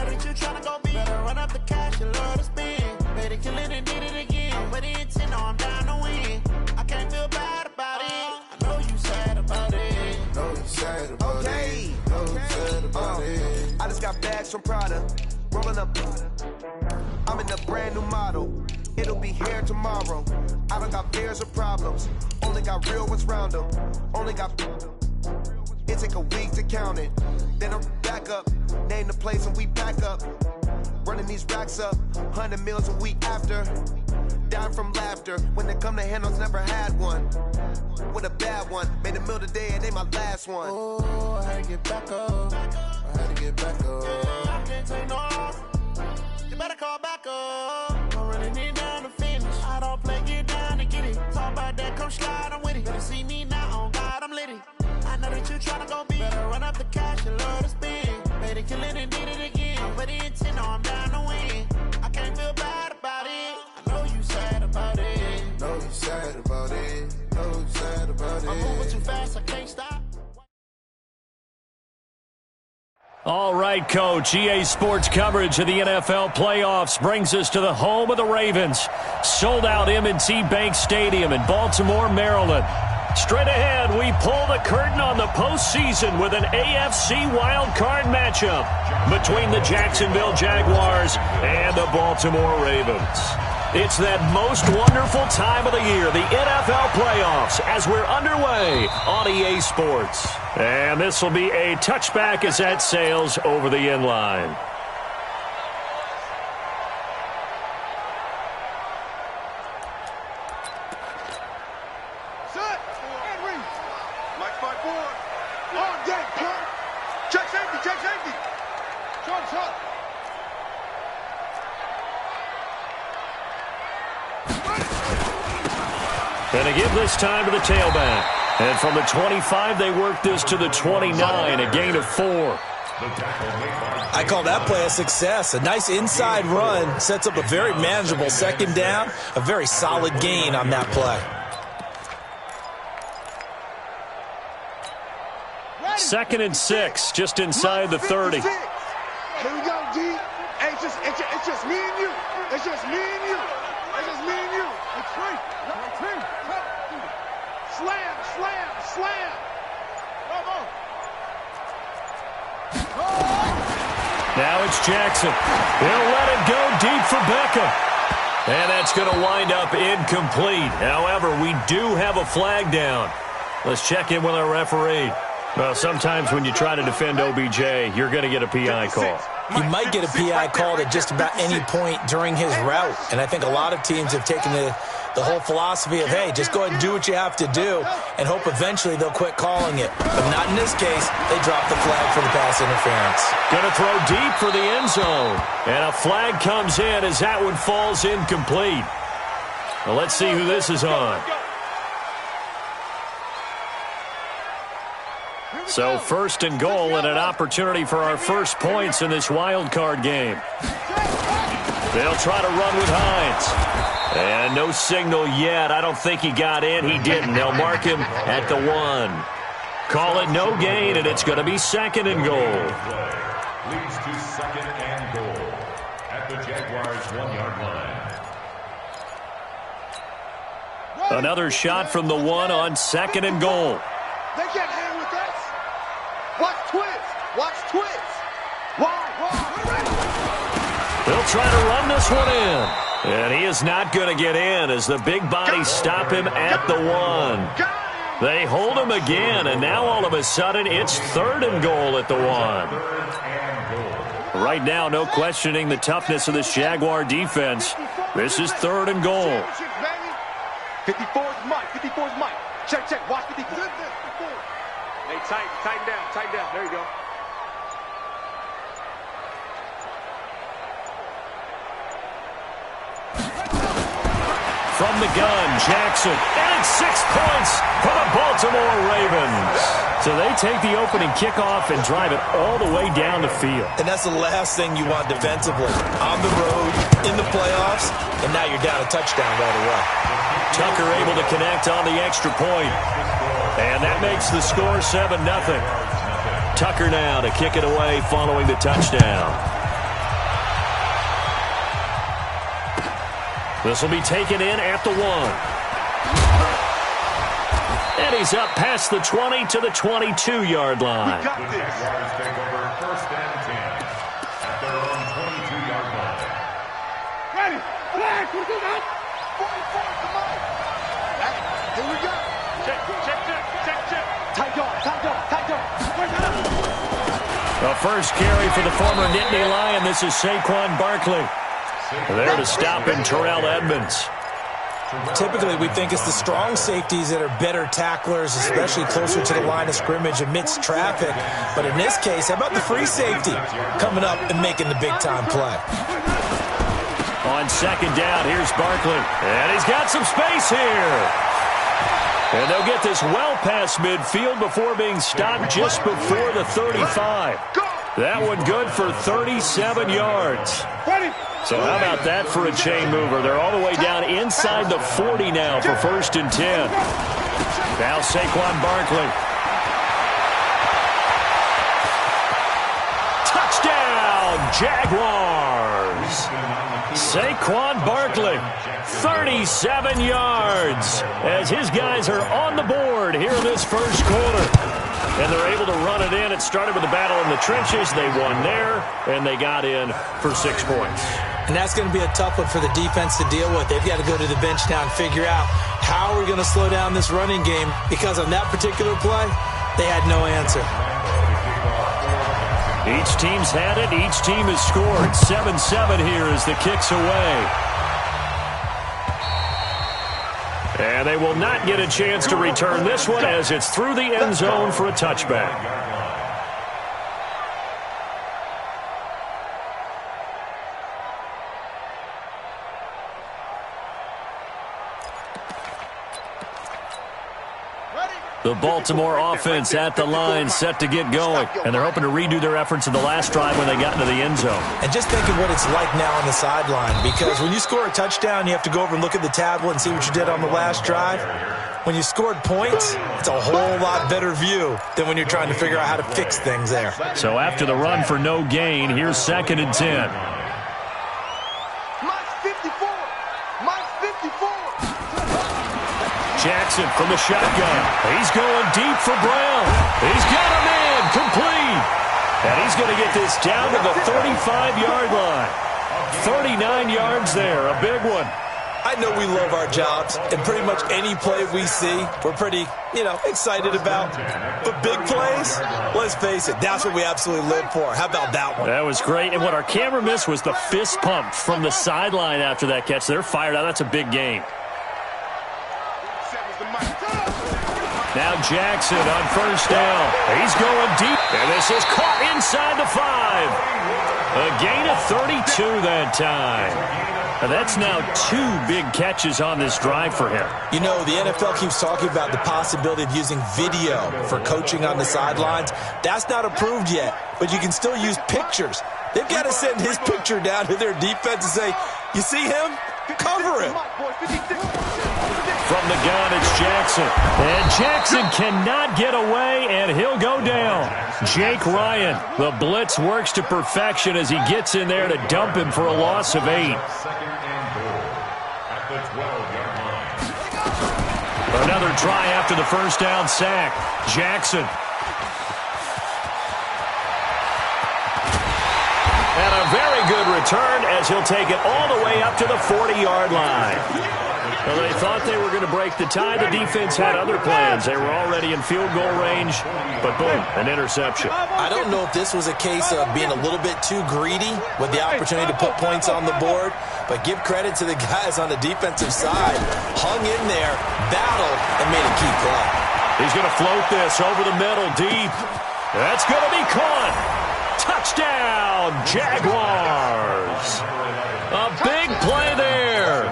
that you tryna go be. Better run up the cash, you love to spend. Better kill it and did it again. But the intent, no, I'm down to win. I can't feel bad about it. I know you sad about it. Know you sad about it. Know you sad about it. I just got bags from Prada. Rolling up. I'm in a brand new model. It'll be here tomorrow. I don't got fears or problems. Only got real ones round them. Only got. It take a week to count it. Then I'm back up. Name the place and we back up. Running these racks up. 100 meals a week after. Dying from laughter. When they come to handles, never had one. With a bad one. Made a meal today and they my last one. Oh, I had to get back up. I had to get back up. I can't take no off. You better call back up. I'm running it down to finish. I don't play, get down to get it. Talk about that, come slide, I'm with it. Better see me now, on God, I'm litty. I know that you tryna go be. Better run up the cash, you love to spend. Better kill it and did it again. But the intent, no, I'm down to win. I can't feel bad about it. I know you sad about it. Know you sad about it. Know you sad about it. I'm moving too fast, I can't stop. All right, Coach. EA Sports coverage of the NFL playoffs brings us to the home of the Ravens. Sold out M&T Bank Stadium in Baltimore, Maryland. Straight ahead, we pull the curtain on the postseason with an AFC wildcard matchup between the Jacksonville Jaguars and the Baltimore Ravens. It's that most wonderful time of the year, the NFL playoffs, as we're underway on EA Sports. And this will be a touchback as that sails over the end line. Set and read. Mike 5-4. On deck, punt. Check safety, check safety. Short, short. And they give this time to the tailback. And from the 25, they work this to the 29, a gain of 4. I call that play a success. A nice inside run sets up a very manageable second down, a very solid gain on that play. Second and 6, just inside the 30. Here we go, D. Hey, it's just me and you. It's just me and you. It's just me and you. It's free. Slam, slam, slam. Bravo. Now it's Jackson. He'll let it go deep for Beckham. And that's going to wind up incomplete. However, we do have a flag down. Let's check in with our referee. Well, sometimes when you try to defend OBJ, you're going to get a PI call. You might get a PI called at just about any point during his route. And I think a lot of teams have taken the whole philosophy of, hey, just go ahead and do what you have to do and hope eventually they'll quit calling it. But not in this case. They dropped the flag for the pass interference. Going to throw deep for the end zone. And a flag comes in as that one falls incomplete. Well, let's see who this is on. So first and goal and an opportunity for our first points in this wild card game. They'll try to run with Hines. And no signal yet. I don't think he got in. He didn't. They'll mark him at the 1. Call it no gain, and it's going to be second and goal. Leads to second and goal at the Jaguars' 1-yard line. Another shot from the 1 on second and goal. They can't hang with us. Watch twist. Watch twist. Wide. They'll try to run this one in. And he is not going to get in as the big bodies stop him at the 1. They hold him again, and now all of a sudden it's third and goal at the 1. Right now, no questioning the toughness of this Jaguar defense. This is third and goal. 54's Mike. 54's Mike. Check. Watch 54. Hey, tighten down. There you go. From the gun, Jackson. And it's 6 points for the Baltimore Ravens. So they take the opening kickoff and drive it all the way down the field. And that's the last thing you want defensively. On the road, in the playoffs, and now you're down a touchdown right away. Tucker able to connect on the extra point. And that makes the score 7-0. Tucker now to kick it away following the touchdown. This will be taken in at the 1. And he's up past the 20 to the 22-yard line. The Jaguars take over 1st and 10 at their own 22-yard line. Ready. Flag. We're good, man. 44, come on. Here we go. Check. Tight guard. The first carry for the former Nittany Lion. This is Saquon Barkley. There to stop him, Terrell Edmunds. Typically, we think it's the strong safeties that are better tacklers, especially closer to the line of scrimmage amidst traffic. But in this case, how about the free safety coming up and making the big-time play? On 2nd down, here's Barkley. And he's got some space here. And they'll get this well past midfield before being stopped just before the 35. That one good for 37 yards. So how about that for a chain mover? They're all the way down inside the 40 now for 1st and 10. Now Saquon Barkley. Touchdown, Jaguars. Saquon Barkley, 37 yards as his guys are on the board here in this first quarter. And they're able to run it in. It started with a battle in the trenches. They won there, and they got in for 6 points. And that's going to be a tough one for the defense to deal with. They've got to go to the bench now and figure out how are we going to slow down this running game, because on that particular play, they had no answer. Each team's had it. Each team has scored. 7-7 here as the kick's away. And they will not get a chance to return this one as it's through the end zone for a touchback. The Baltimore offense at the line, set to get going. And they're hoping to redo their efforts in the last drive when they got into the end zone. And just think of what it's like now on the sideline, because when you score a touchdown, you have to go over and look at the tablet and see what you did on the last drive. When you scored points, it's a whole lot better view than when you're trying to figure out how to fix things there. So after the run for no gain, here's 2nd and 10. Jackson from the shotgun. He's going deep for Brown. He's got him in, complete. And he's going to get this down to the 35-yard line. 39 yards there, a big one. I know we love our jobs, and pretty much any play we see, we're pretty, excited about. But big plays, let's face it, that's what we absolutely live for. How about that one? That was great. And what our camera missed was the fist pump from the sideline after that catch. They're fired out. That's a big game. Now Jackson on 1st down. He's going deep. And this is caught inside the 5. A gain of 32 that time. And that's now 2 big catches on this drive for him. The NFL keeps talking about the possibility of using video for coaching on the sidelines. That's not approved yet, but you can still use pictures. They've got to send his picture down to their defense and say, you see him? Cover him. From the gun, it's Jackson. And Jackson cannot get away, and he'll go down. Jake Ryan, the blitz works to perfection as he gets in there to dump him for a loss of 8. 2nd and goal at the 12-yard line. Another try after the 1st down sack. Jackson. And a very good return as he'll take it all the way up to the 40-yard line. Well, they thought they were going to break the tie. The defense had other plans. They were already in field goal range, but boom, an interception. I don't know if this was a case of being a little bit too greedy with the opportunity to put points on the board, but give credit to the guys on the defensive side. Hung in there, battled, and made a key play. He's going to float this over the middle, deep. That's going to be caught. Touchdown, Jaguars. A big play there.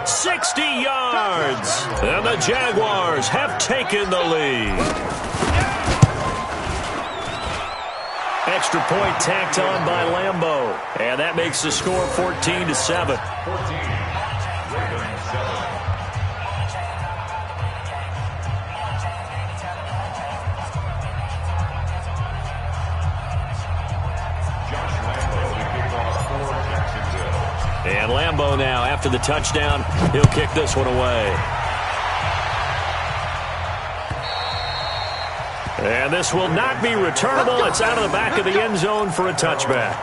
60 yards. And the Jaguars have taken the lead. Extra point tacked on by Lambeau. And that makes the score 14-7. 14. And Lambeau now, after the touchdown, he'll kick this one away. And this will not be returnable. It's out of the back of the end zone for a touchback.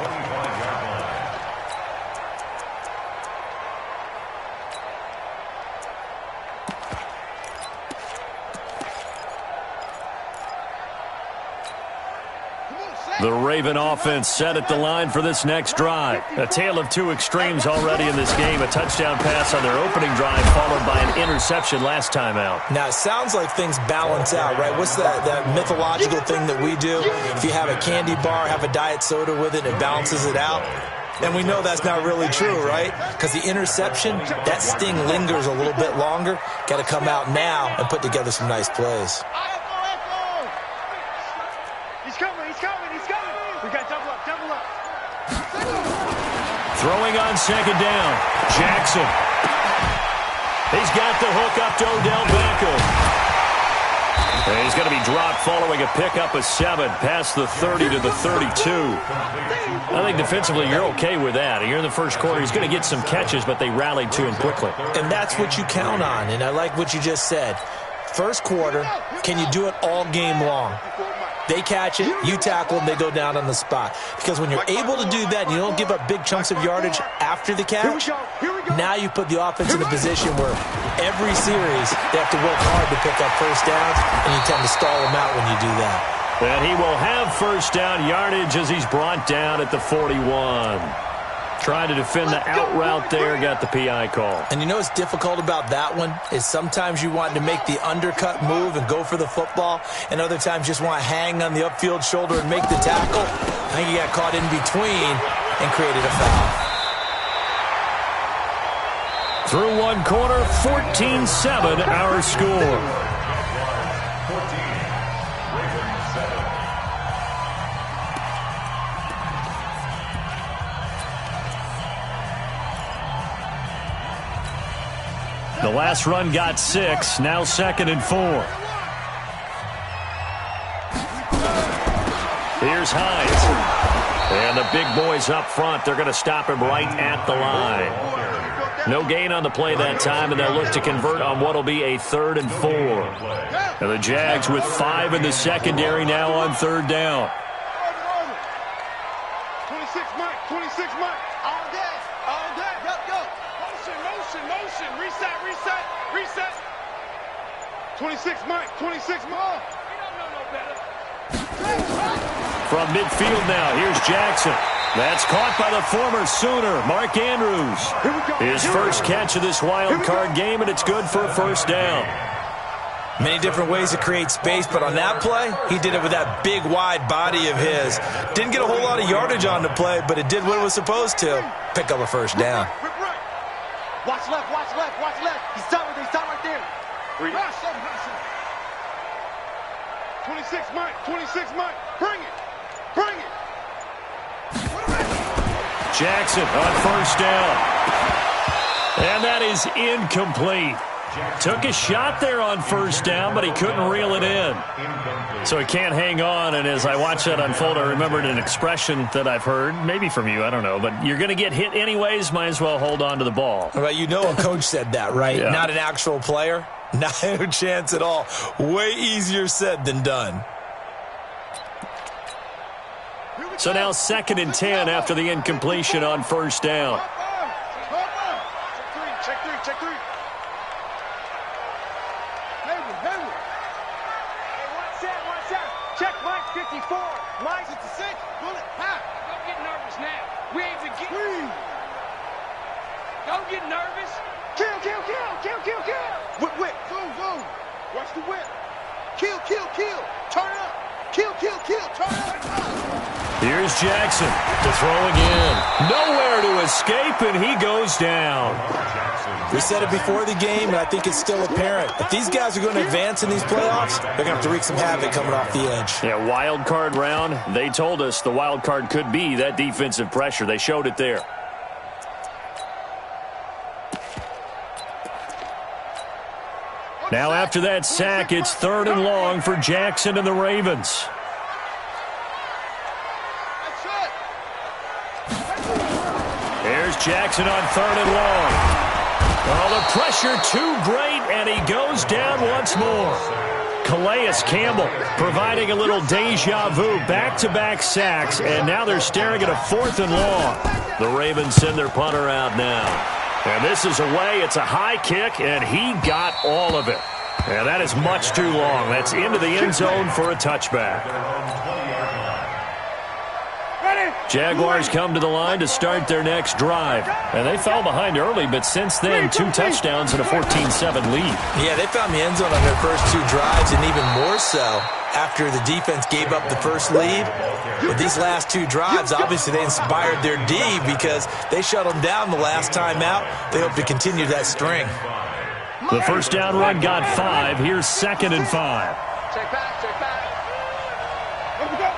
The Raven offense set at the line for this next drive. A tale of two extremes already in this game. A touchdown pass on their opening drive followed by an interception last time out. Now, it sounds like things balance out, right? What's that mythological thing that we do? If you have a candy bar, have a diet soda with it, it balances it out. And we know that's not really true, right? Because the interception, that sting lingers a little bit longer. Got to come out now and put together some nice plays. Throwing on second down, Jackson. He's got the hook up to Odell Beckham. And he's going to be dropped following a pickup of 7 past the 30 to the 32. I think defensively you're okay with that. You're in the first quarter. He's going to get some catches, but they rallied to him quickly. And that's what you count on, and I like what you just said. First quarter, can you do it all game long? They catch it, you tackle them, they go down on the spot. Because when you're able to do that and you don't give up big chunks of yardage after the catch, now you put the offense in a position where every series they have to work hard to pick up first downs, and you tend to stall them out when you do that. And he will have first down yardage as he's brought down at the 41. Trying to defend the out route there, got the PI call. And you know what's difficult about that one is sometimes you want to make the undercut move and go for the football, and other times just want to hang on the upfield shoulder and make the tackle. I think he got caught in between and created a foul. Through one quarter, 14-7 our score. The last run got 6, now 2nd and 4. Here's Hines. And the big boys up front, they're going to stop him right at the line. No gain on the play that time, and they'll look to convert on what will be a 3rd and 4. And the Jags with 5 in the secondary now on 3rd down. 26 Mike, 26 Mike. All day, all day. Go. Motion. Reset. 26 Mike, 26 Mike. We don't know no better. From midfield now, here's Jackson. That's caught by the former Sooner, Mark Andrews. His first catch of this wild card game, and it's good for a first down. Many different ways to create space, but on that play, he did it with that big, wide body of his. Didn't get a whole lot of yardage on the play, but it did what it was supposed to. Pick up a first down. Watch left. He's stopped right there. 26 Mike. Bring it. Jackson on first down. And that is incomplete. Took a shot there on first down, but he couldn't reel it in. So he can't hang on, and as I watched that unfold, I remembered an expression that I've heard, maybe from you, I don't know, but you're going to get hit anyways, might as well hold on to the ball. Well, you know a coach said that, right? Yeah. Not an actual player. Not a chance at all. Way easier said than done. So now 2nd and 10 after the incompletion on first down. Check three. Check Mike 54. Mike 66. Bullet. Ha. Don't get nervous now. We ain't beginning. Don't get nervous. Kill. Whip. Zoom. Watch the whip. Kill. Turn up. Kill. Turn up. Here's Jackson to throw again. Nowhere to escape, and he goes down. We said it before the game, and I think it's still apparent. If these guys are going to advance in these playoffs, they're going to have to wreak some havoc coming off the edge. Yeah, wild card round. They told us the wild card could be that defensive pressure. They showed it there. Now after that sack, it's 3rd and long for Jackson and the Ravens. There's Here's Jackson on 3rd and long. Oh, the pressure too great, and he goes down once more. Calais Campbell providing a little deja vu, back-to-back sacks, and now they're staring at a 4th and long. The Ravens send their punter out now. And this is away. It's a high kick, and he got all of it. And that is much too long. That's into the end zone for a touchback. Jaguars come to the line to start their next drive. And they fell behind early, but since then, 2 touchdowns and a 14-7 lead. Yeah, they found the end zone on their first 2 drives, and even more so after the defense gave up the first lead. With these last 2 drives, obviously they inspired their D because they shut them down the last time out. They hope to continue that string. The first down run got 5. Here's 2nd and 5. Check back, check back. Let me go.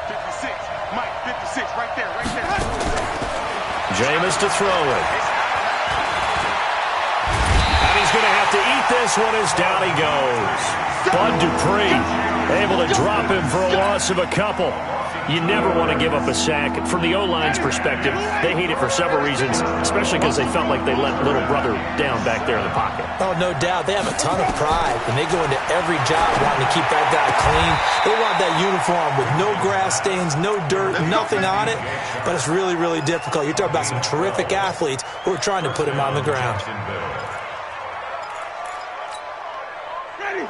56. Mike, 56. Right there, right there. Jameis to throw it. And he's going to have to eat this one as down he goes. Bud Dupree able to drop him for a loss of a couple. You never want to give up a sack. From the O-line's perspective, they hate it for several reasons, especially because they felt like they let little brother down back there in the pocket. Oh, no doubt. They have a ton of pride, and they go into every job wanting to keep that guy clean. They want that uniform with no grass stains, no dirt, nothing on it, but it's really, really difficult. You're talking about some terrific athletes who are trying to put him on the ground.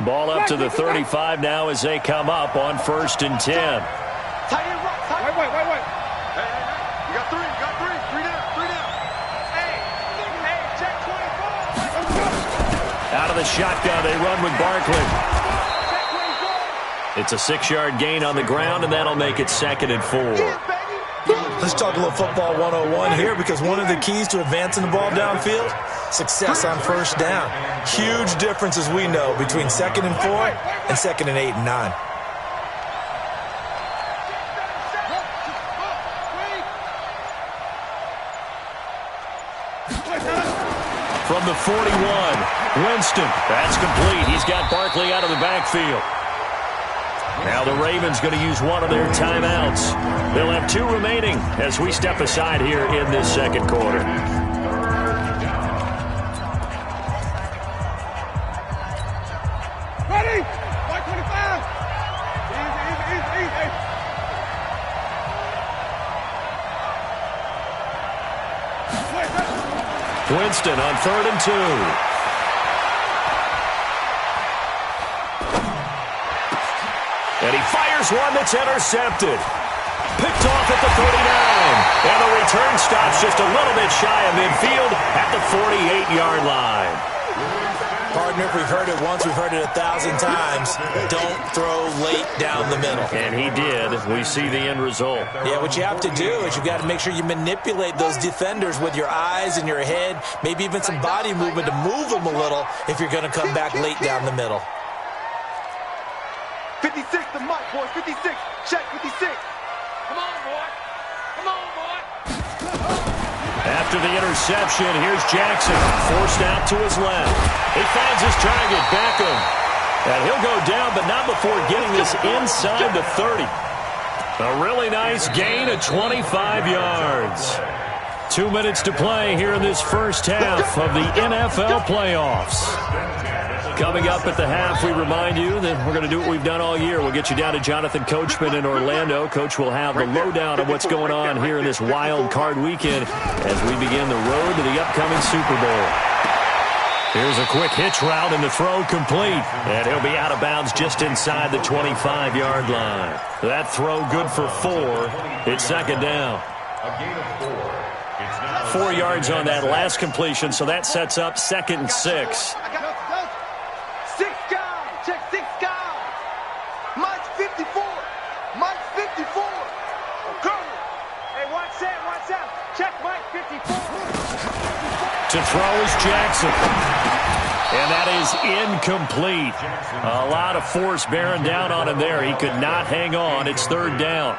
Ball up to the 35 now as they come up on 1st and 10. Wait. Hey. You got 3, you got 3. 3 down, 3 down. Hey, check 24. Out of the shotgun, they run with Barkley. It's a 6-yard gain on the ground, and that'll make it 2nd and 4. Let's talk a little football 101 here, because one of the keys to advancing the ball downfield, success on first down. Huge difference, as we know, between 2nd and 4 and 2nd and 8 and 9. From the 41, Winston. That's complete. He's got Barkley out of the backfield. Now the Ravens going to use one of their timeouts. They'll have 2 remaining as we step aside here in this 2nd quarter. Ready? 125. Easy. Winston on 3rd and 2. And he fires one that's intercepted. Picked off at the 39. And the return stops just a little bit shy of midfield at the 48-yard line. Partner, if we've heard it once, we've heard it 1,000 times. Don't throw late down the middle. And he did. We see the end result. Yeah, what you have to do is you've got to make sure you manipulate those defenders with your eyes and your head, maybe even some body movement to move them a little if you're going to come back late down the middle. 56 to Mike, boys. 56. Check 56. Come on, boy. Come on, boy. After the interception, here's Jackson. Forced out to his left. He finds his target, Beckham. And he'll go down, but not before getting this inside the 30. A really nice gain of 25 yards. 2 minutes to play here in this first half of the NFL playoffs. Coming up at the half, we remind you that we're going to do what we've done all year. We'll get you down to Jonathan Coachman in Orlando. Coach will have the lowdown of what's going on here in this wild card weekend as we begin the road to the upcoming Super Bowl. Here's a quick hitch route and the throw complete. And he'll be out of bounds just inside the 25-yard line. That throw good for 4. It's 2nd down. A gain of 4. 4 yards on that last completion, so that sets up 2nd and 6. 6 guys. Check 6 guys. Mike's 54. Mike's 54. Come. Hey, watch that. Check Mike 54. To throw is Jackson. And that is incomplete. A lot of force bearing down on him there. He could not hang on. It's 3rd down.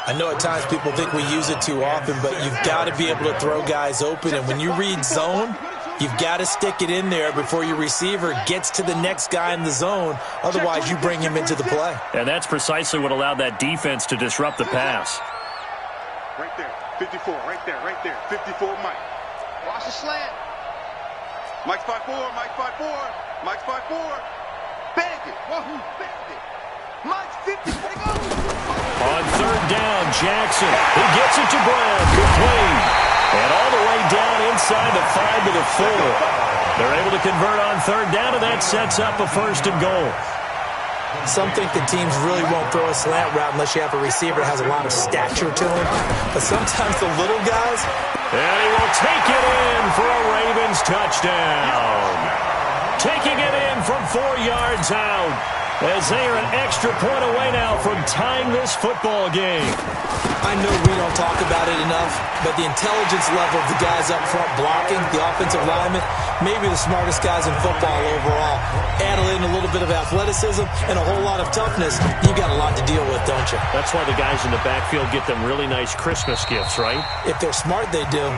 I know at times people think we use it too often, but you've got to be able to throw guys open. And when you read zone, you've got to stick it in there before your receiver gets to the next guy in the zone. Otherwise, you bring him into the play. And that's precisely what allowed that defense to disrupt the pass. Right there. 54. Right there. Right there. 54, Mike. Watch the slant. Mike's 5'4". Mike's 5'4". Mike's 5'4". Bag it. Wahoo. Bag it. Mike's 50. Let it go. On third down, Jackson. He gets it to Brown. Complete. And all the way down inside the 5 to the 4. They're able to convert on third down, and that sets up a 1st and goal. Some think the teams really won't throw a slant route unless you have a receiver that has a lot of stature to him. But sometimes the little guys... And he will take it in for a Ravens touchdown. Taking it in from 4 yards out, as they are an extra point away now from tying this football game. I know we don't talk about it enough, but the intelligence level of the guys up front blocking, the offensive linemen, maybe the smartest guys in football overall. Add in a little bit of athleticism and a whole lot of toughness, you've got a lot to deal with, don't you? That's why the guys in the backfield get them really nice Christmas gifts, right? If they're smart, they do.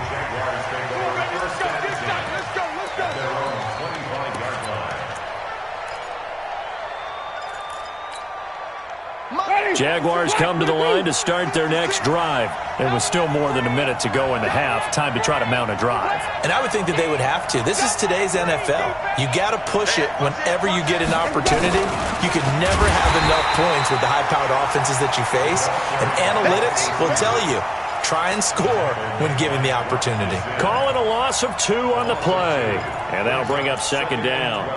Jaguars come to the line to start their next drive. And with still more than a minute to go in the half, time to try to mount a drive. And I would think that they would have to. This is today's NFL. You got to push it whenever you get an opportunity. You can never have enough points with the high-powered offenses that you face. And analytics will tell you, try and score when given the opportunity. Calling a loss of 2 on the play. And that'll bring up 2nd down.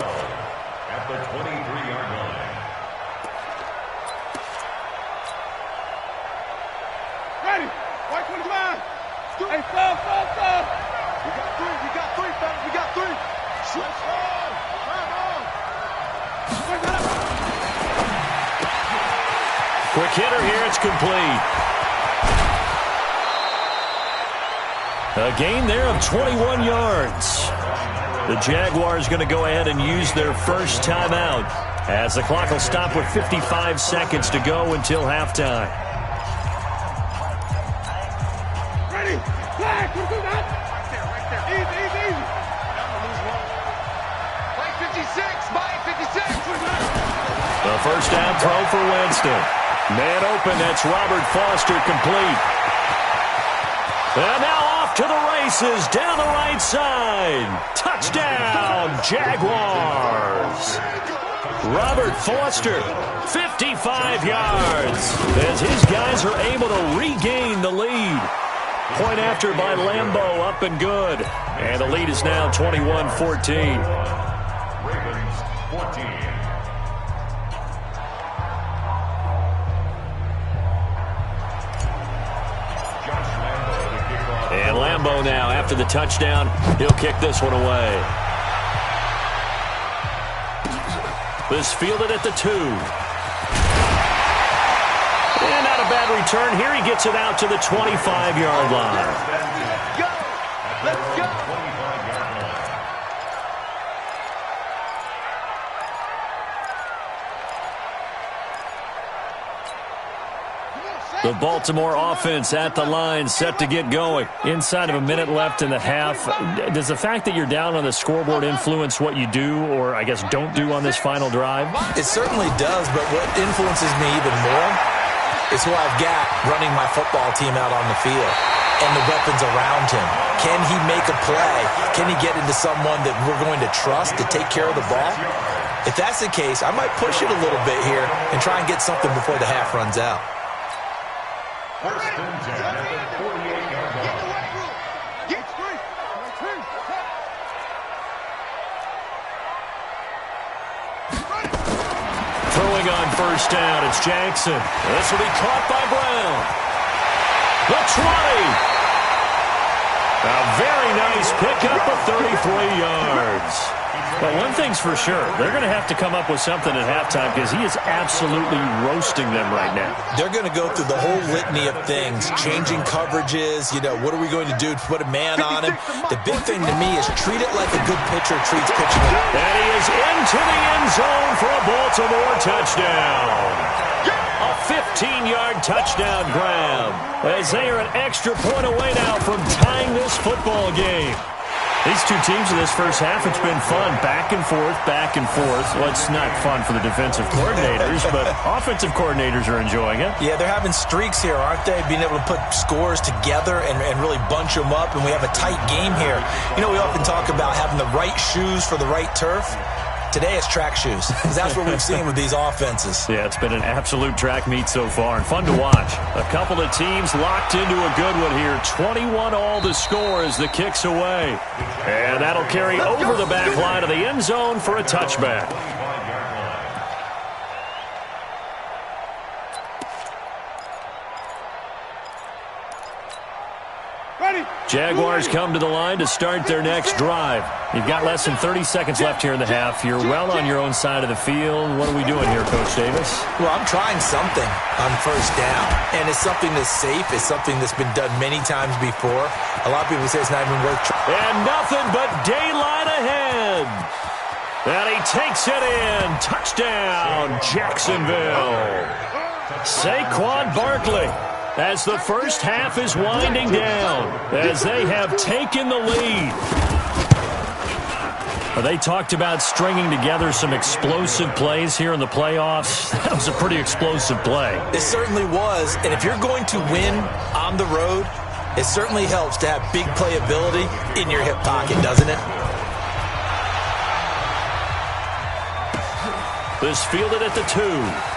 At the 23-yard line. Ready. White 25. Hey, stop. We got 3, fellas. We got 3. Let's go. Quick hitter here. It's complete. A gain there of 21 yards. The Jaguars going to go ahead and use their first timeout as the clock will stop with 55 seconds to go until halftime. Ready. Flag. Right there. Easy. Mike 56. Mike 56. The first down throw for Winston. Man open. That's Robert Foster, complete. And now off to the races down the right side. Touchdown, Jaguars. Robert Foster, 55 yards, as his guys are able to regain the lead. Point after by Lambeau, up and good. And the lead is now 21-14. Ravens 14. And Lambeau now, after the touchdown, he'll kick this one away. This fielded at the 2. And not a bad return. Here he gets it out to the 25-yard line. Let's go. The Baltimore offense at the line, set to get going. Inside of a minute left in the half. Does the fact that you're down on the scoreboard influence what you do, or I guess don't do on this final drive? It certainly does, but what influences me even more is who I've got running my football team out on the field and the weapons around him. Can he make a play? Can he get into someone that we're going to trust to take care of the ball? If that's the case, I might push it a little bit here and try and get something before the half runs out. First and 10 at the 48-yard line. Throwing on first down, it's Jackson. This will be caught by Brown. The 20. A very nice pickup of 33 yards. But one thing's for sure, they're going to have to come up with something at halftime because he is absolutely roasting them right now. They're going to go through the whole litany of things, changing coverages, what are we going to do to put a man on him? The big thing to me is treat it like a good pitcher treats pitching. And he is into the end zone for a Baltimore touchdown. A 15-yard touchdown grab, as they are an extra point away now from tying this football game. These two teams in this first half, it's been fun. Back and forth, back and forth. Well, it's not fun for the defensive coordinators, but offensive coordinators are enjoying it. Yeah, they're having streaks here, aren't they? Being able to put scores together and really bunch them up, and we have a tight game here. You know, we often talk about having the right shoes for the right turf. Today it's track shoes, because that's what we've seen with these offenses. Yeah, it's been an absolute track meet so far, and fun to watch. A couple of teams locked into a good one here. 21-all the score as the kick's away. And that'll carry over the back line of the end zone for a touchback. Jaguars come to the line to start their next drive. You've got less than 30 seconds left here in the half. You're well on your own side of the field. What are we doing here, Coach Davis? Well, I'm trying something on first down, and it's something that's safe. It's something that's been done many times before. A lot of people say it's not even worth trying. And nothing but daylight ahead. And he takes it in. Touchdown, Jacksonville. Saquon Barkley. As the first half is winding down, as they have taken the lead. They talked about stringing together some explosive plays here in the playoffs. That was a pretty explosive play. It certainly was, and if you're going to win on the road, it certainly helps to have big playability in your hip pocket, doesn't it? This fielded at the 2.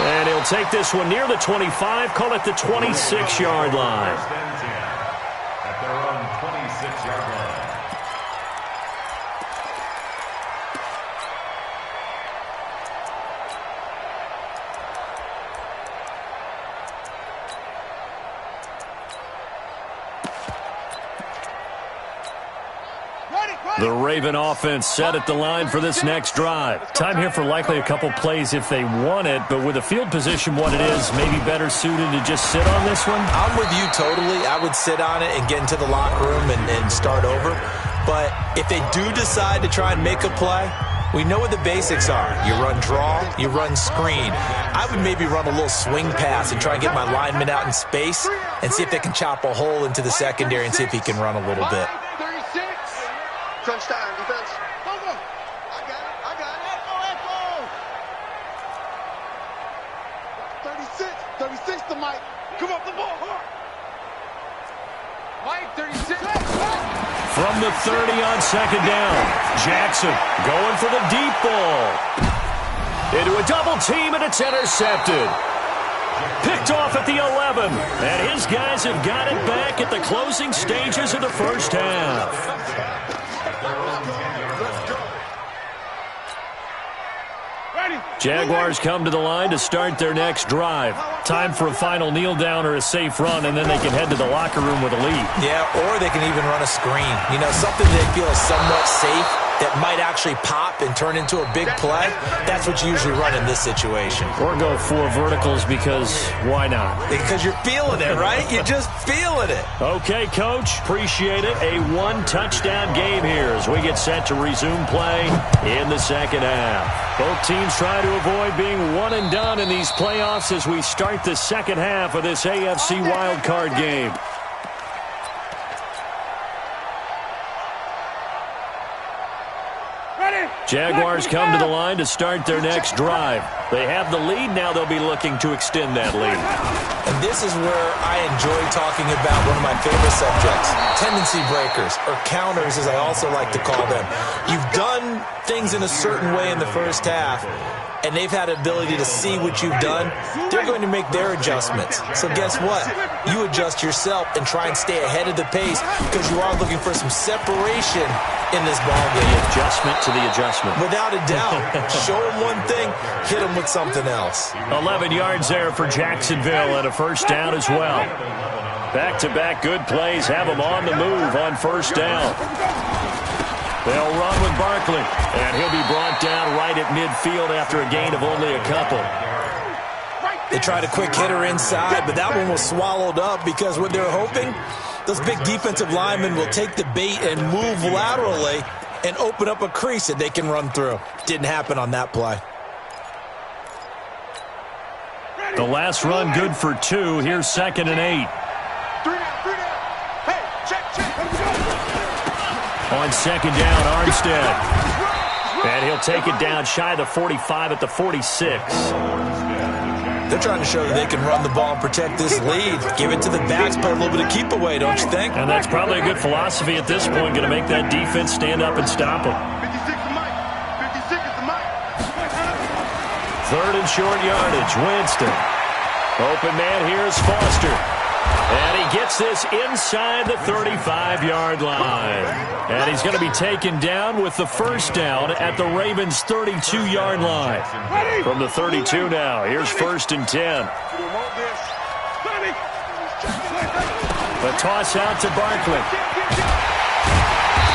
And he'll take this one near the 25, call it the 26-yard line. At their own 26-yard line. The Raven offense set at the line for this next drive. Time here for likely a couple plays if they want it, but with the field position what it is, maybe better suited to just sit on this one? I'm with you totally. I would sit on it and get into the locker room and start over. But if they do decide to try and make a play, we know what the basics are. You run draw, you run screen. I would maybe run a little swing pass and try and get my lineman out in space and see if they can chop a hole into the secondary and see if he can run a little bit. Crunch time, defense. Go, go. I got it. I got it. Echo, echo. 36 to Mike. Come up the ball. Mike, 36. From the 30 on second down. Jackson going for the deep ball. Into a double team, and it's intercepted. Picked off at the 11. And his guys have got it back at the closing stages of the first half. Jaguars come to the line to start their next drive. Time for a final kneel down or a safe run, and then they can head to the locker room with a lead. Yeah, or they can even run a screen. You know, something they feel is somewhat safe that might actually pop and turn into a big play. That's what you usually run in this situation. Or go 4 verticals because why not? Because you're feeling it, right? You're just feeling it. Okay, Coach. Appreciate it. A 1-touchdown game here as we get set to resume play in the second half. Both teams try to avoid being one and done in these playoffs as we start the second half of this AFC wildcard game. Jaguars come to the line to start their next drive. They have the lead. Now they'll be looking to extend that lead. And this is where I enjoy talking about one of my favorite subjects, tendency breakers, or counters as I also like to call them. You've done things in a certain way in the first half, and they've had the ability to see what you've done. They're going to make their adjustments. So guess what? You adjust yourself and try and stay ahead of the pace because you are looking for some separation in this ballgame. The adjustment to the adjustment. Without a doubt. Show them one thing, hit them with something else. 11 yards there for Jacksonville and a first down as well. Back-to-back good plays have them on the move on first down. They'll run with Barkley, and he'll be brought down right at midfield after a gain of only a couple. They tried a quick hitter inside, but that one was swallowed up because what they're hoping, those big defensive linemen will take the bait and move laterally and open up a crease that they can run through. Didn't happen on that play. The last run good for 2. Here's 2nd and 8. 3 down. Hey, check. On second down, Armstead. And he'll take it down shy of the 45 at the 46. They're trying to show that they can run the ball and protect this lead. Give it to the backs, put a little bit of keep away, don't you think? And that's probably a good philosophy at this point, going to make that defense stand up and stop them. 56 the mic. 56 is the mic. Third and short yardage, Winston. Open man here is Foster. And he gets this inside the 35-yard line. And he's going to be taken down with the first down at the Ravens' 32-yard line. From the 32 now, here's 1st and 10. The toss out to Barkley.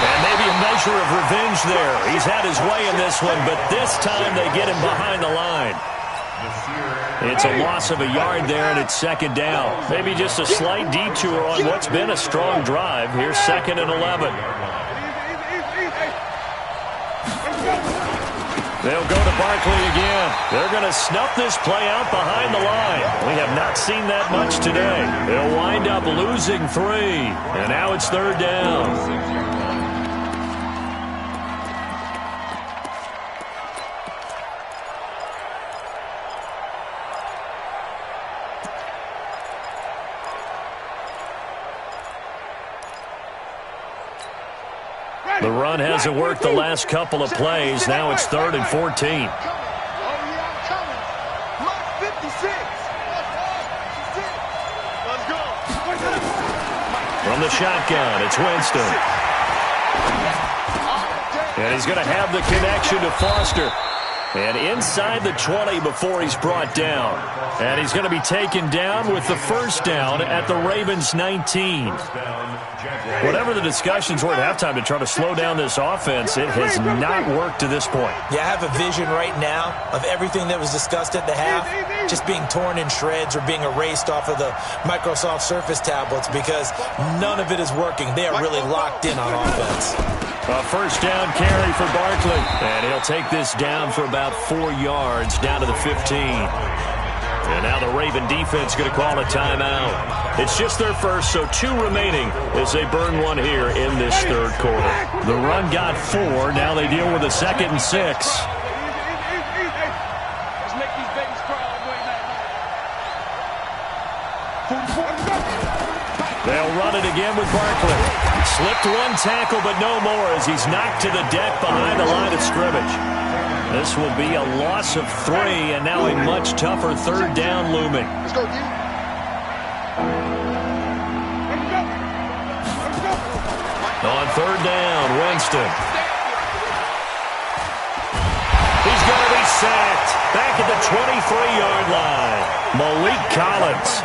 And maybe a measure of revenge there. He's had his way in this one, but this time they get him behind the line. It's a loss of a yard there, and it's 2nd down. Maybe just a slight detour on what's been a strong drive. Here's 2nd and 11. They'll go to Barkley again. They're going to snuff this play out behind the line. We have not seen that much today. They'll wind up losing 3, and now it's 3rd down. The run hasn't worked the last couple of plays. Now it's 3rd and 14. From the shotgun, it's Winston. And he's going to have the connection to Foster. And inside the 20 before he's brought down. And he's going to be taken down with the first down at the Ravens' 19. Whatever the discussions were at halftime to try to slow down this offense, it has not worked to this point. Yeah, I have a vision right now of everything that was discussed at the half just being torn in shreds or being erased off of the Microsoft Surface tablets because none of it is working. They are really locked in on offense. A first down carry for Barkley. And he'll take this down for about 4 yards down to the 15. And now the Raven defense going to call a timeout. It's just their first, so 2 remaining as they burn one here in this 3rd quarter. The run got 4. Now they deal with a 2nd and 6. They'll run it again with Barkley. Slipped 1 tackle, but no more as he's knocked to the deck behind the line of scrimmage. This will be a loss of 3, and now a much tougher 3rd down looming. Let's go, dude. On 3rd down, Winston. He's going to be sacked back at the 23-yard line. Malik Collins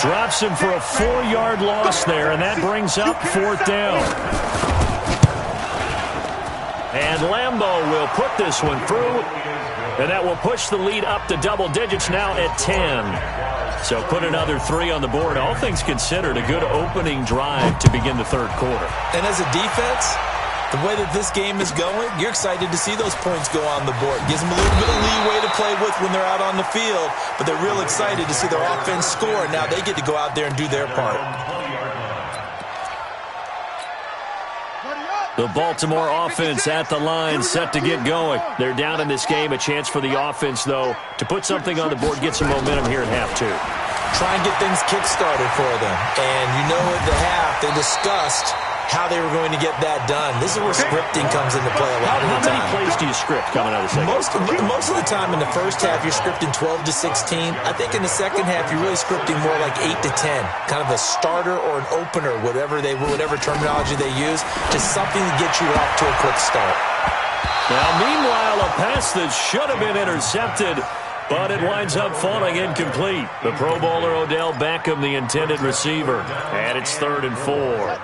drops him for a 4-yard loss there, and that brings up 4th down. And Lambeau will put this one through, and that will push the lead up to double digits now at 10. So put another 3 on the board. All things considered, a good opening drive to begin the 3rd quarter. And as a defense, the way that this game is going, you're excited to see those points go on the board. Gives them a little bit of leeway to play with when they're out on the field, but they're real excited to see their offense score. Now they get to go out there and do their part. The Baltimore offense at the line, set to get going. They're down in this game. A chance for the offense, though, to put something on the board, get some momentum here at half 2. Try and get things kick-started for them. And you know at the half, they discussed how they were going to get that done. This is where scripting comes into play a lot of the time. How many plays do you script coming out of the second? Most of the time in the first half, you're scripting 12 to 16. I think in the second half, you're really scripting more like 8 to 10. Kind of a starter or an opener, whatever terminology they use, just something to get you off to a quick start. Now, meanwhile, a pass that should have been intercepted, but it winds up falling incomplete. The Pro Bowler Odell Beckham, the intended receiver. And it's 3rd and 4.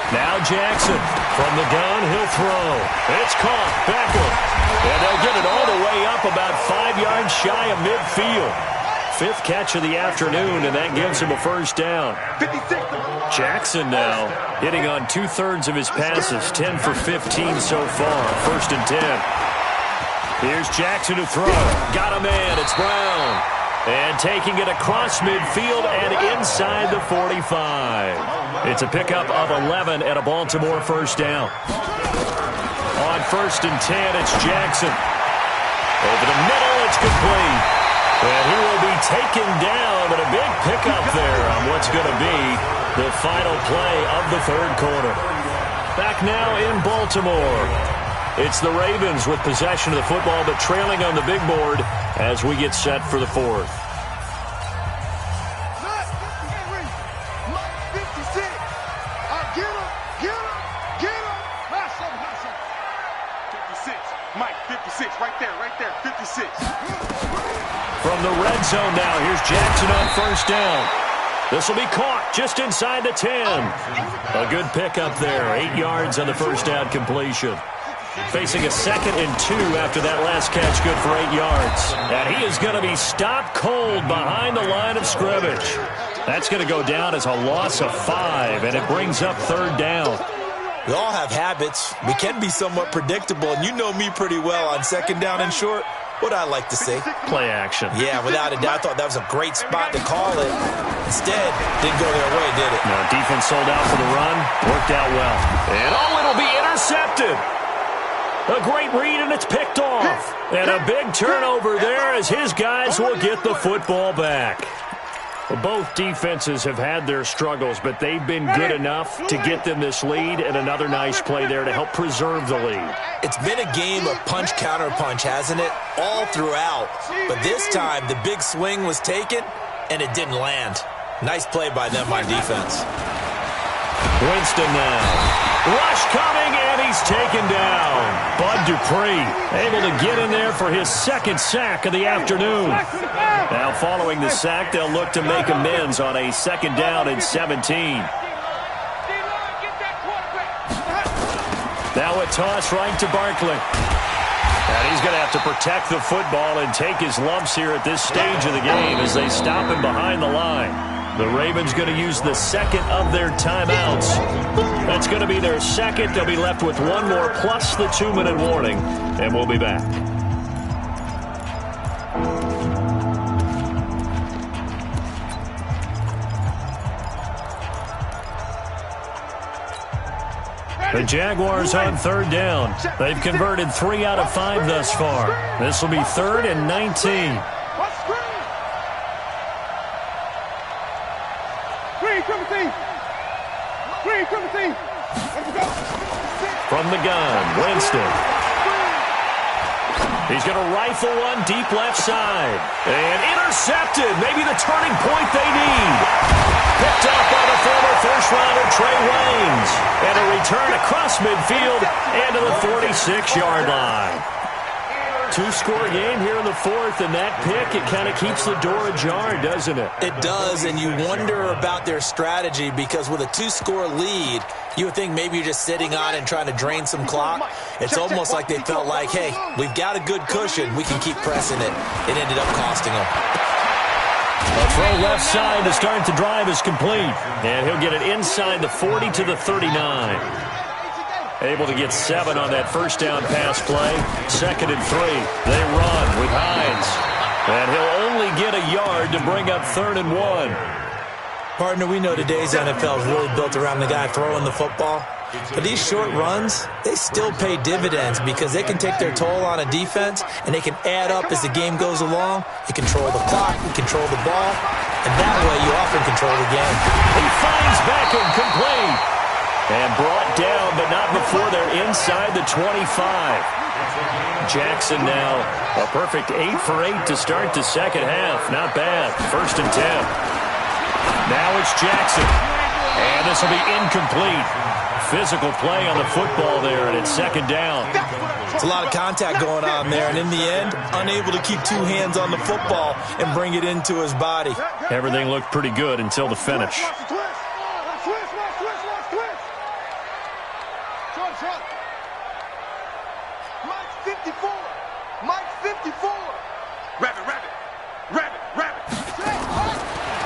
Now Jackson from the gun, he'll throw. It's caught, Beckham. And they'll get it all the way up about 5 yards shy of midfield. 5th catch of the afternoon, and that gives him a first down. Jackson now hitting on 2/3 of his passes, 10 for 15 so far. 1st and 10. Here's Jackson to throw. Got a man. It's Brown. And taking it across midfield and inside the 45. It's a pickup of 11 and a Baltimore first down. On 1st and 10, it's Jackson. Over the middle, it's complete. And he will be taken down, but a big pickup there on what's going to be the final play of the third quarter. Back now in Baltimore. It's the Ravens with possession of the football, but trailing on the big board as we get set for the fourth. Right there, 56. From the red zone now, here's Jackson on first down. This will be caught just inside the 10. A good pickup there, 8 yards on the first down completion. Facing a 2nd and 2 after that last catch, good for 8 yards. And he is going to be stopped cold behind the line of scrimmage. That's going to go down as a loss of 5, and it brings up 3rd down. We all have habits. We can be somewhat predictable, and you know me pretty well on 2nd down and short. What I like to see. Play action. Yeah, without a doubt. I thought that was a great spot to call it. Instead, didn't go their way, did it? No, defense sold out for the run. Worked out well. And it'll be intercepted. A great read, and it's picked off. And a big turnover there as his guys will get the football back. Well, both defenses have had their struggles, but they've been good enough to get them this lead, and another nice play there to help preserve the lead. It's been a game of punch-counter-punch, hasn't it? All throughout. But this time, the big swing was taken, and it didn't land. Nice play by them on defense. Winston now. Rush coming, and he's taken down. Bud Dupree able to get in there for his 2nd sack of the afternoon. Now following the sack, they'll look to make amends on a 2nd down and 17. Now a toss right to Barkley. And he's going to have to protect the football and take his lumps here at this stage of the game as they stop him behind the line. The Ravens going to use the 2nd of their timeouts. That's going to be their 2nd. They'll be left with 1 more plus the 2-minute warning, and we'll be back. The Jaguars on 3rd down. They've converted 3 out of 5 thus far. This will be 3rd and 19. From the gun, Winston. He's going to rifle one deep left side. And intercepted. Maybe the turning point they need. Picked up by the former first-rounder Trey Waynes. And a return across midfield and to the 46-yard line. 2-score game here in the 4th, and that pick, it kind of keeps the door ajar, doesn't it? It does, and you wonder about their strategy because with a 2-score lead, you would think maybe you're just sitting on it and trying to drain some clock. It's almost like they felt like, hey, we've got a good cushion. We can keep pressing it. It ended up costing them. A throw left side to start the drive is complete, and he'll get it inside the 40 to the 39. Able to get 7 on that first down pass play. 2nd and 3. They run with Hines. And he'll only get a yard to bring up 3rd and 1. Partner, we know today's NFL is really built around the guy throwing the football. But these short runs, they still pay dividends because they can take their toll on a defense and they can add up as the game goes along. You control the clock, you control the ball, and that way you often control the game. He finds Beckham complete. And brought down, but not before they're inside the 25. Jackson now a perfect 8 for 8 to start the 2nd half. Not bad. 1st and 10. Now it's Jackson. And this will be incomplete. Physical play on the football there, and it's 2nd down. It's a lot of contact going on there, and in the end, unable to keep 2 hands on the football and bring it into his body. Everything looked pretty good until the finish.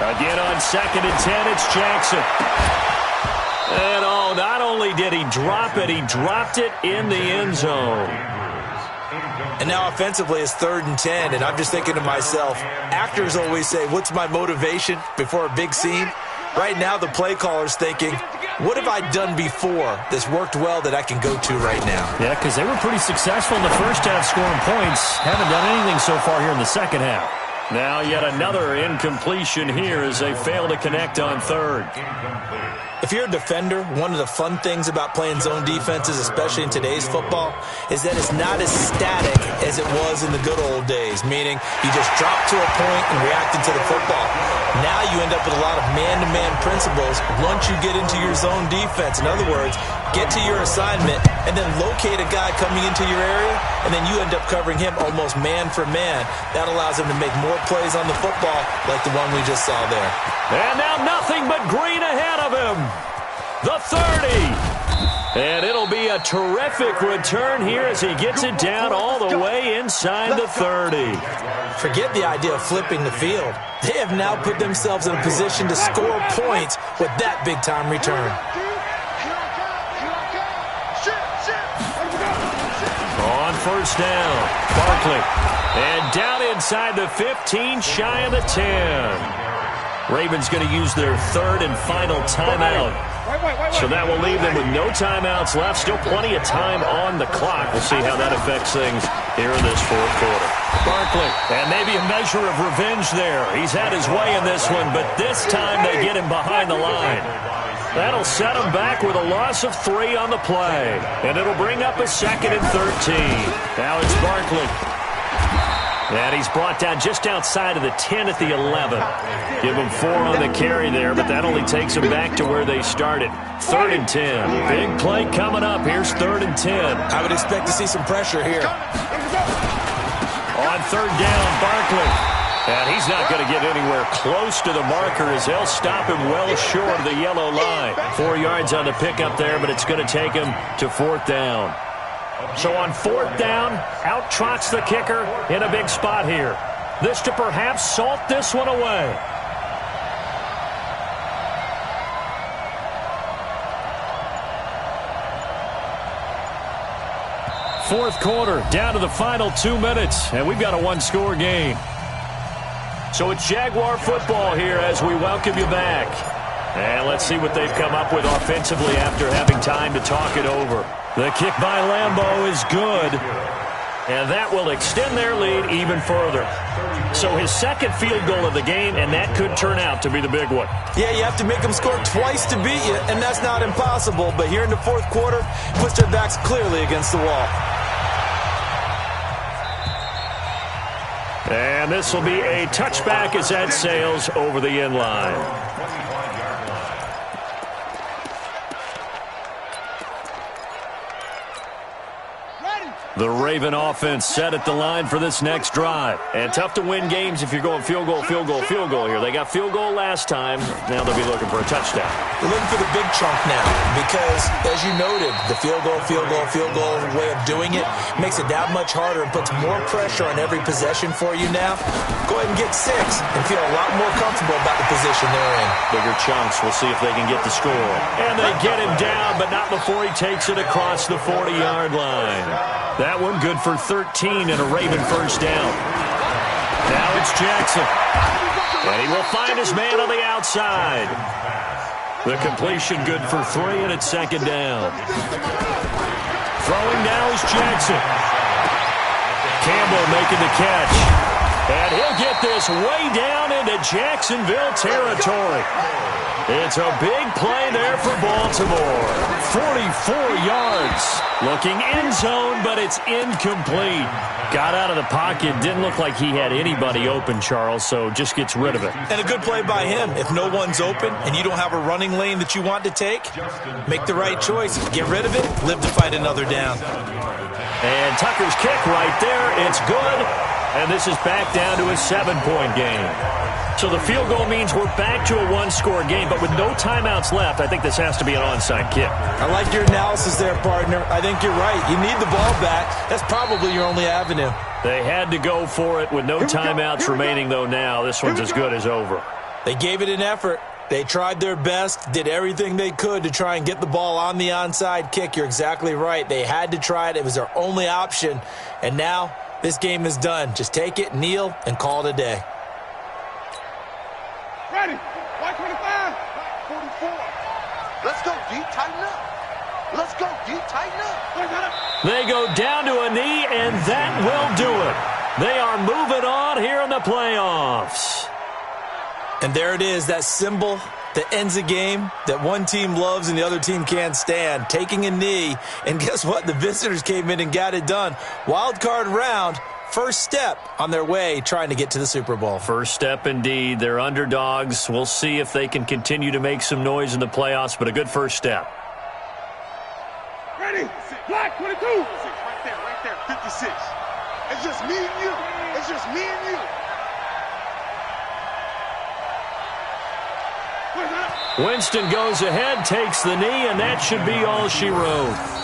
Again on 2nd and 10, it's Jackson. And not only did he drop it, he dropped it in the end zone. And now offensively it's 3rd and 10, and I'm just thinking to myself, actors always say, what's my motivation before a big scene? Right now the play caller's thinking, what have I done before that's worked well that I can go to right now? Yeah, because they were pretty successful in the first half scoring points. Haven't done anything so far here in the second half. Now yet another incompletion here as they fail to connect on 3rd. If you're a defender, one of the fun things about playing zone defenses, especially in today's football, is that it's not as static as it was in the good old days, meaning you just drop to a point and react into the football. Now you end up with a lot of man-to-man principles once you get into your zone defense. In other words, get to your assignment and then locate a guy coming into your area, and then you end up covering him almost man for man. That allows him to make more plays on the football like the one we just saw there. And now nothing but green ahead of him. The 30. And it'll be a terrific return here as he gets it down all the way inside the 30. Forget the idea of flipping the field. They have now put themselves in a position to score points with that big-time return. On 1st down, Barkley. And down inside the 15, shy of the 10. Ravens going to use their 3rd and final timeout. So that will leave them with no timeouts left. Still plenty of time on the clock. We'll see how that affects things here in this 4th quarter. Barkley, and maybe a measure of revenge there. He's had his way in this one, but this time they get him behind the line. That'll set him back with a loss of 3 on the play. And it'll bring up a 2nd and 13. Now it's Barkley. And he's brought down just outside of the 10 at the 11. Give him 4 on the carry there, but that only takes them back to where they started. 3rd and 10. Big play coming up. Here's 3rd and 10. I would expect to see some pressure here. On 3rd down, Barkley. And he's not going to get anywhere close to the marker as they'll stop him well short of the yellow line. 4 yards on the pickup there, but it's going to take him to 4th down. So on 4th down, out trots the kicker in a big spot here. This to perhaps salt this one away. Fourth quarter, down to the final 2 minutes, and we've got a 1-score game. So it's Jaguar football here as we welcome you back. And let's see what they've come up with offensively after having time to talk it over. The kick by Lambeau is good, and that will extend their lead even further. So his 2nd field goal of the game, and that could turn out to be the big one. Yeah, you have to make them score twice to beat you, and that's not impossible. But here in the 4th quarter, puts their backs clearly against the wall. And this will be a touchback as that sails over the end line. The Raven offense set at the line for this next drive. And tough to win games if you're going field goal, field goal, field goal here. They got field goal last time. Now they'll be looking for a touchdown. They're looking for the big chunk now because, as you noted, the field goal way of doing it makes it that much harder and puts more pressure on every possession for you now. Go ahead and get 6 and feel a lot more comfortable about the position they're in. Bigger chunks. We'll see if they can get the score. And they get him down, but not before he takes it across the 40-yard line. That one good for 13 and a Raven 1st down. Now it's Jackson. And he will find his man on the outside. The completion good for 3 and it's 2nd down. Throwing now is Jackson. Campbell making the catch. And he'll get this way down into Jacksonville territory. It's a big play there for Baltimore. 44 yards. Looking end zone, but it's incomplete. Got out of the pocket. Didn't look like he had anybody open, Charles, so just gets rid of it. And a good play by him. If no one's open and you don't have a running lane that you want to take, make the right choice. Get rid of it. Live to fight another down. And Tucker's kick right there. It's good. And this is back down to a 7-point game. So the field goal means we're back to a 1-score game, but with no timeouts left, I think this has to be an onside kick. I like your analysis there, partner. I think you're right. You need the ball back. That's probably your only avenue. They had to go for it with no timeouts remaining, though, now. This one's as good as over. They gave it an effort. They tried their best, did everything they could to try and get the ball on the onside kick. You're exactly right. They had to try it. It was their only option. And now This game is done. Just take it, kneel, and call it a day. Ready. White 25. 44. Let's go deep, tighten up. Let's go deep, tighten up. They go down to a knee, and that will do it. They are moving on here in the playoffs. And there it is, that symbol that ends a game that one team loves and the other team can't stand, taking a knee. And guess what? The visitors came in and got it done. Wild card round, first step on their way trying to get to the Super Bowl. First step indeed. They're underdogs. We'll see if they can continue to make some noise in the playoffs, but a good first step. Ready. Black 22. Right there. 56. It's just me and you. It's just me and you. Winston goes ahead, takes the knee, and that should be all she wrote.